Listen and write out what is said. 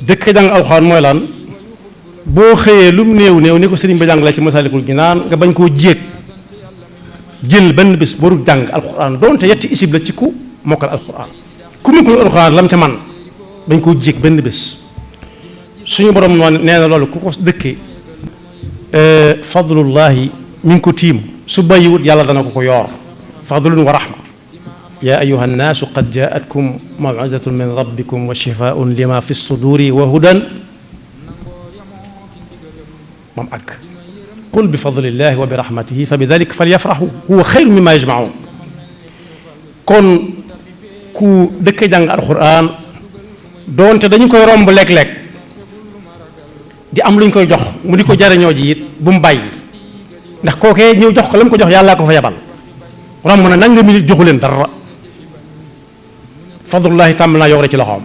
dëkk jàng alxuraan mooy lan boo xëyee lu mu néew néew ni ko sëriñ ba jàngale ci Masaalikul Jinaan nga bañ koo jéeg jël benn bis boru jàng alxuraan doonte yetti isib la ci ku mokkal alxuraan ku mokkal alxuraan lam ca man bañ koo jéeg benn bis suñu borom noonu nee na loolu ku ko dëkkee fadlullahi mi ngi ko tiim su bàyyiwut yàlla dana ko yoor fadlun wa rahma yaa ayuha nnaasu qad jaatkum mawizatun min rabbikum wa shifaun lima fi suduri wa hudan moom ak qul bi fadlillahi wa bi rahmatihi fa bi dalika falyafraxu huwa xayru mimma yajmaun kon ku dëkk jàng alquran doonte dañu koy romb léeg-léeg di am lu ñu koy jox mu di ko jariñoo ji it bu mu bàyyi ndax kookee ñëw jox ko la mu ko jox yàllaa ko fa yabal romb na nanga mi joxu leen dara fadlullahi tàmm naa yore ci loxoom